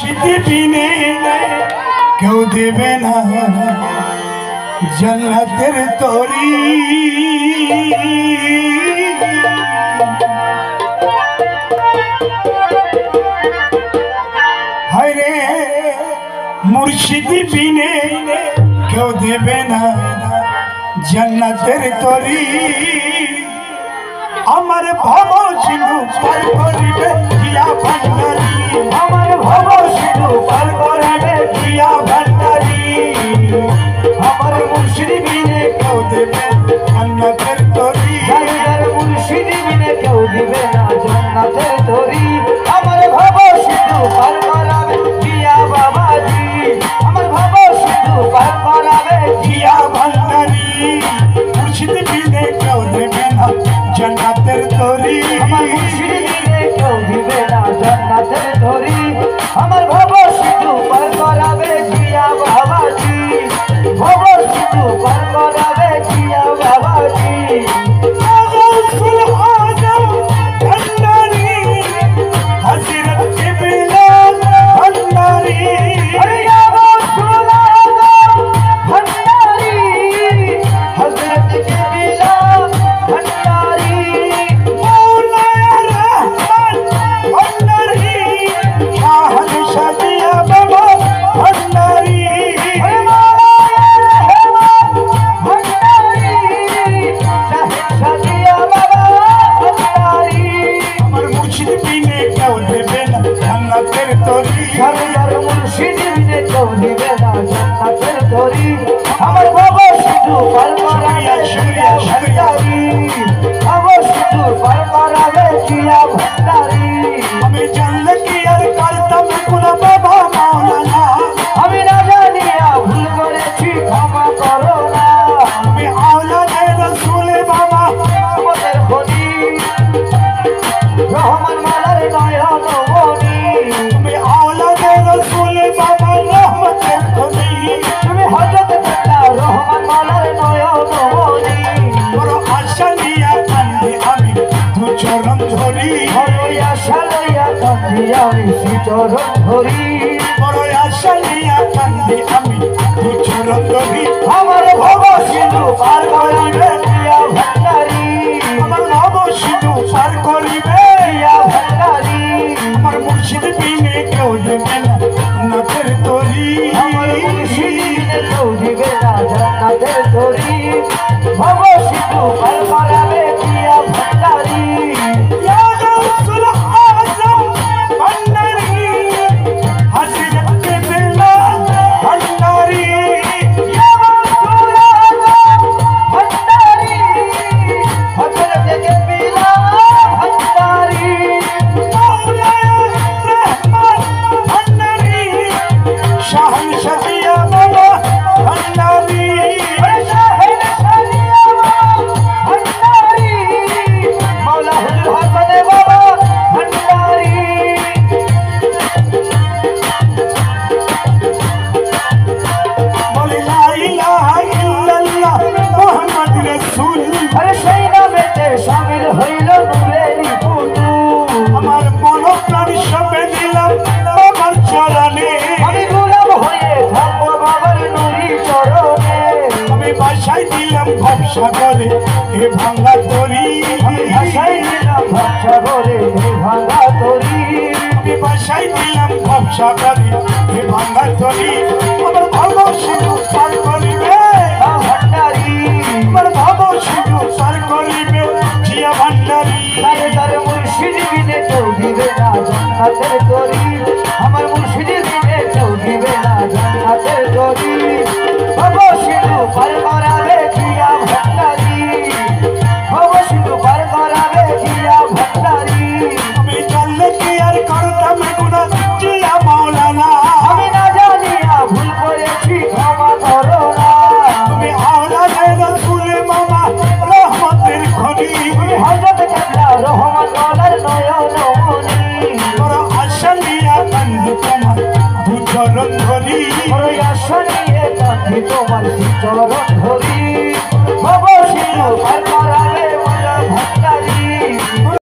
বিনে কেউ দেবে না জান্নাতের তরি। হায়রে মুর্শিদ বিনে কেউ দেবে না জান্নাতের তরি। আমার ভব সিন্ধু পার করিবে দিয়া ভান্ডারি, আমার ভব সিন্ধু পার করিবে দিয়া ভান্ডারি। আমার মুর্শিদ বিনে কেউ দেবে জান্নাতের তরি, আমার মুর্শিদ বিনে কেউ দেবে না জান্নাতের তরি। আমার ভব সিন্ধু পার করাবে দিয়া বাবাজি, আমার ভব সিন্ধু পার করাবে দিয়া ভান্ডারি। মুর্শিদ বিনে কেউ দেবে না জান্নাতের তরি, আমার মুর্শিদ বিনে কেউ দিবে না জান্নাতের তরি। আমার ভব সিন্ধু পার করাবে জিয়া বাবাজি, ভব সিন্ধু পার করাবে জিয়া বাবাজি। গাউসুল আজম ভান্ডারি, হযরত বিলাল ভান্ডারি, আরে গাউসুল আজম ভান্ডারি, হযরত বিলাল ভান্ডারি। আমার বাবা শুধু পার করাবে জিয়া ভান্ডারি, আমার শুধু পার করাবে জিয়া ভান্ডারি। আমি জানলে কি আর করতাম কোনা বাবা মাওলানা, আমি না জানিয়া ভুল করেছি ক্ষমা করো না। আমি আওলাদে রাসূল বাবা তোমাদের বলি, রহমান মালার নয়ন মনি। তুমি আওলাদে রাসূল বাবা রহমতের খনি, তুমি হযরত রহমান মালার নয়ন মনি। বড় আশা নিয়া কান্দি আমি দু চরণ ধরি, বড় আশা লইয়া কান্দি আমি দু চরণ ধরি, বড় আশা নিয়া কান্দি আমি দু চরণ ধরি। আমার ভব সিন্ধু পার করিবে জিয়া ভান্ডারি, আমার ভব সিন্ধু পার করিবে জিয়া ভান্ডারি। আমার মুর্শিদ বিনে কেউ দেবে না জান্নাতের তরি, আমার মুর্শিদ বিনে কেউ দেবে না জান্নাতের তরি। ভব সিন্ধু পার করাবে জিয়া ভান্ডারি, ইয়া গাউসুল আজম ভান্ডারি, হযরত বিলাল ভান্ডারি, ইয়া গাউসুল আজম ভান্ডারি, হযরত বিলাল ভান্ডারি। মাওলানা রহমান ভান্ডারি, শাহনশাহ জিয়া বাবা ভান্ডারি, শাহনশাহ জিয়া বাবা ভান্ডারি, মাওলা হুজুর হাসান বাবা ভান্ডারি। বলে লা ইলাহা ইল্লাল্লাহ মুহাম্মদ রাসূল, আরে সেই নামেতে শামিল হইল নূরেরই পুতুল। আমার মন প্রাণ সবে দিলাম বাবার চরণে, আমি গোলাম হয়ে থাকবো বাবার নুরি চরণে। আমি ভাষায় দিলাম ভবসাগরে এ ভাঙা তরি, আমি ভাষায় দিলাম ভবসাগরে এ ভাঙা তরি, আমি ভাষায় দিলাম ভবসাগরে এ ভাঙা তরি। আমার ভব সিন্ধু পার করিবে ভান্ডারি, আমার ভব সিন্ধু পার করিবে জিয়া ভান্ডারি। তারে তারে মুর্শিদ বিনে কেউ দিবে না জান্নাতের তরি, আমার মুর্শিদ বিনে কেউ দিবে না জান্নাতের তরি। ভব সিন্ধু পার করাবে জিয়া ভান্ডারি, ভব সিন্ধু পার করাবে জিয়া ভান্ডারি। আমি জানলে কি আর করতাম গুনাহ জিয়া মাওলানা, আমি না জানিয়া ভুল করেছি ক্ষমা করো না। তুমি আওলাদে রাসূল বাবা রহমতের খনি, তুমি হযরত রহমান মালার নয়ন মনি। বড় আশা নিয়া কান্দি তোমার দু চরণ ধরি, বড় আশা নিয়ে কান্দি তোমার দু চরণ